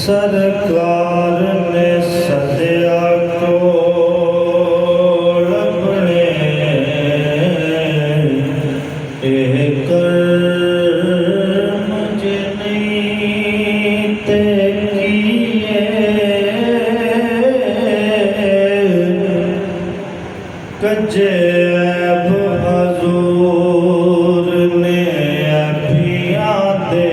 सरकार ने सदिया को अपने एक मुझे नहीं ते किए कजे हजूर ने अभिया दे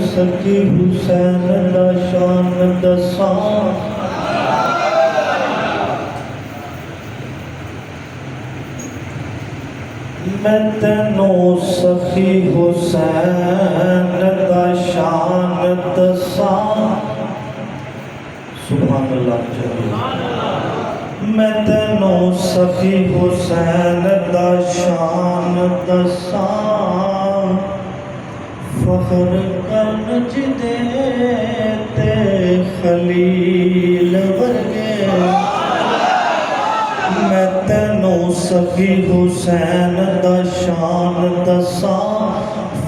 सखी हुसैन दा शान दसां मैं तेनू सखी हुसैन दा शान दसां सुभान अल्लाह मैं तेनू सखी हुसैन दा शान दसां फख्र करन जिदे ते खलील वर्गे मैं तेनू सखी हुसैन दा शान दसां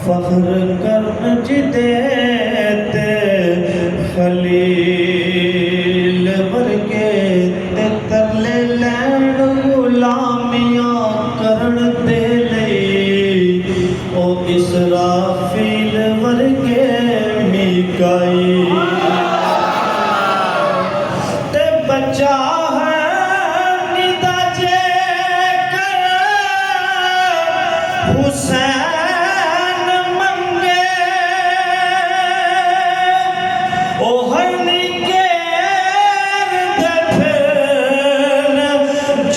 फख्र करन जिदे ते खलील वर्गे ते तरले लैन गुलामियां करन दे लई ओ इसराफील वर्गे मीकाईल ते बच्चा है निदा जे कर हुसैन मंगे ओ हर निके दे फिर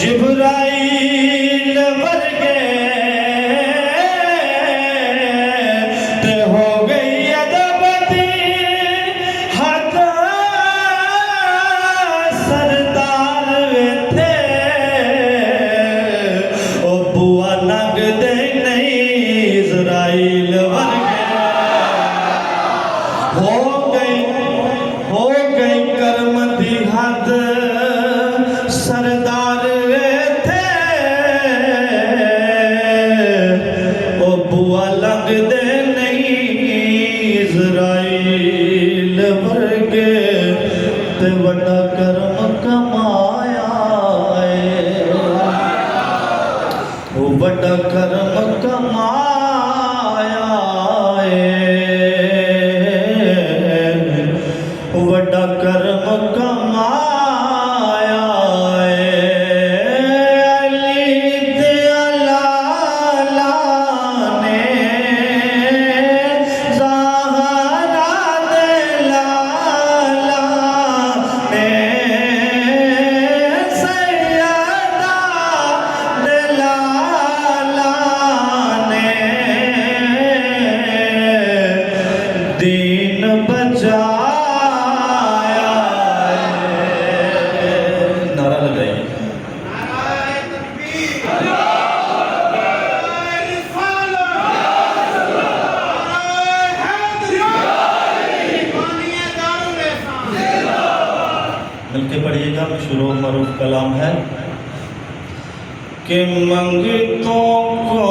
जिब्राईल वर्गे हो गई कर्म दी हद सरदार थे ओ बुआ लगदे नहीं इज़राइल वर्गे ते वड्डा कर्म कमाया ओ वड्डा कर्म कमाया वड्डा कर्म कमाया अली दे लाला ने ज़हरा दे लाला ने सैयदा दे लाला ने दीन बचा मिलके पढ़िएगा। शुरू मरूफ कलाम है कि मंगतों को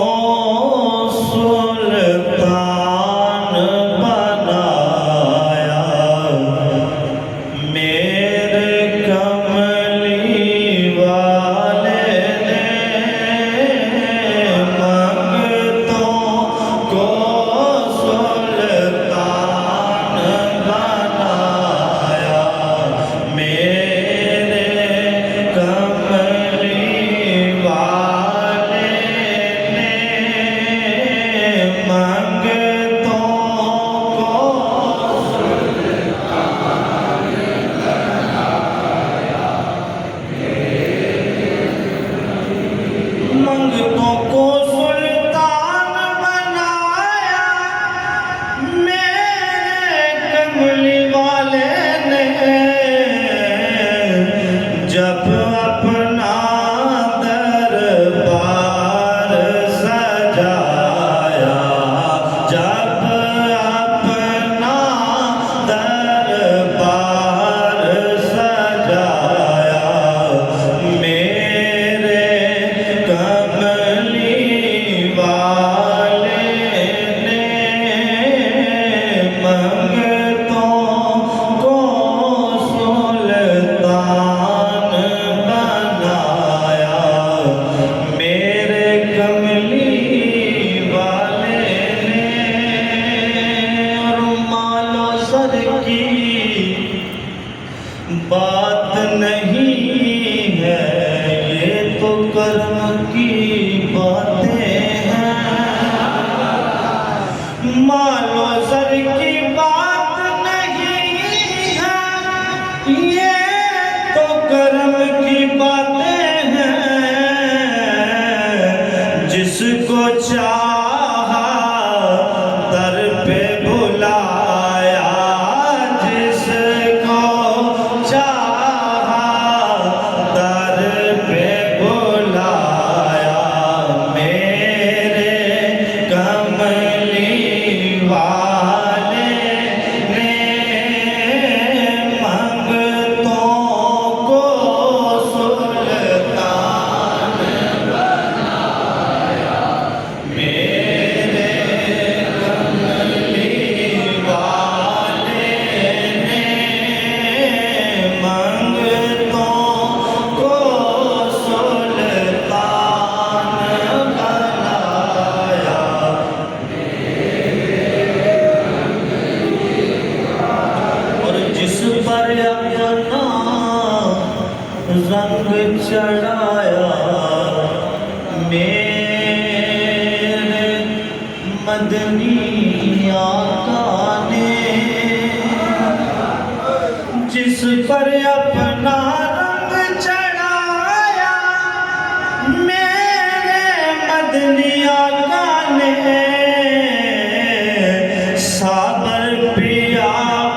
सुल्तान बनाया मेरे कमली वाले ने मंगतों को चाहा दर पे बुलाया, जिसको चाहा दर पे बुलाया। मेरे कमली वाले ने मंगतों को सुल्तान बनाया। मेरे कमली वाले ने मंगतों को सुल्तान बनाया। और जिस पर अपना रंग चढ़ाया, मेरे मदनी आका ने जिस पर अपना रंग चढ़ाया, मेरे मदनी आका ने साबर पिया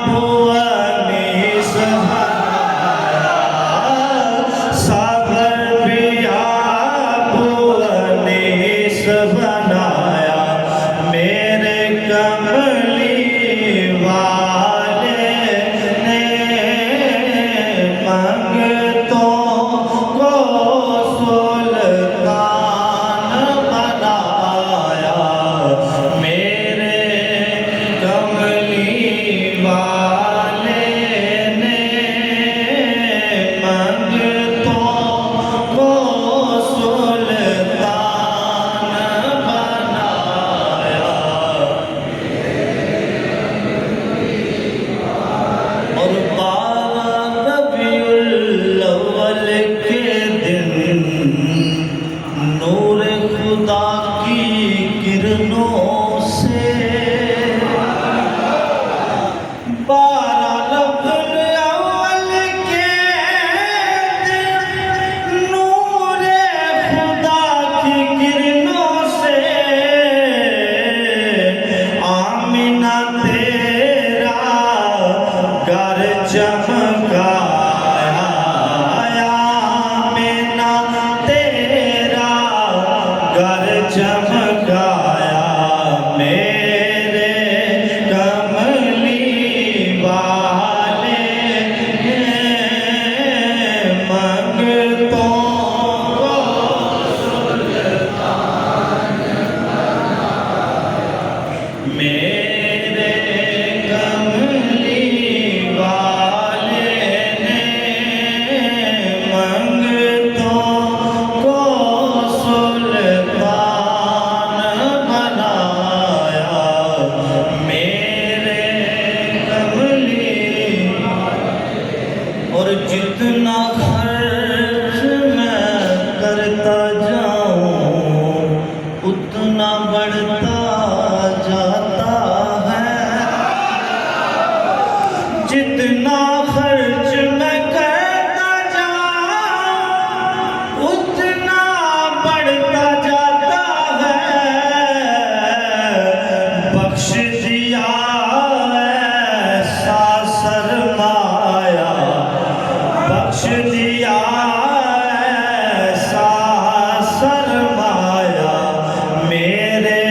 भुवनी सहारा, साबर पिया भुवनी बनाया। मेरे कमली वाले ने मंगतों को सुल्तान बनाया। मेरे कमली वाले ने मंगतों को सुल्तान बनाया। और 12 रबीउल अव्वल के दिन नूर खुदा की किरणों से 12 रबीउल अव्वल के दिन नूर खुदा की किरणों से आमिना तेरा घर चमकाया, आमिना तेरा घर चमकाया। मेरे कमली वाले ने मंगतों को सुल्तान बनाया। मेरे कमली वाले ने मंगतों को सुल्तान बनाया। मेरे कमली और जितना खर्च मैं करता जाऊं उतना बढ़ता जाता है। जितना खर्च मैं करता जाऊं उतना बढ़ता जाता है। बख्श दिया ऐसा सरमाया, बख्श दिया ऐसा सरमाया। मेरे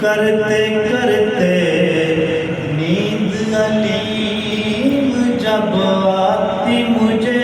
करते करते नींद अलीम जब आती मुझे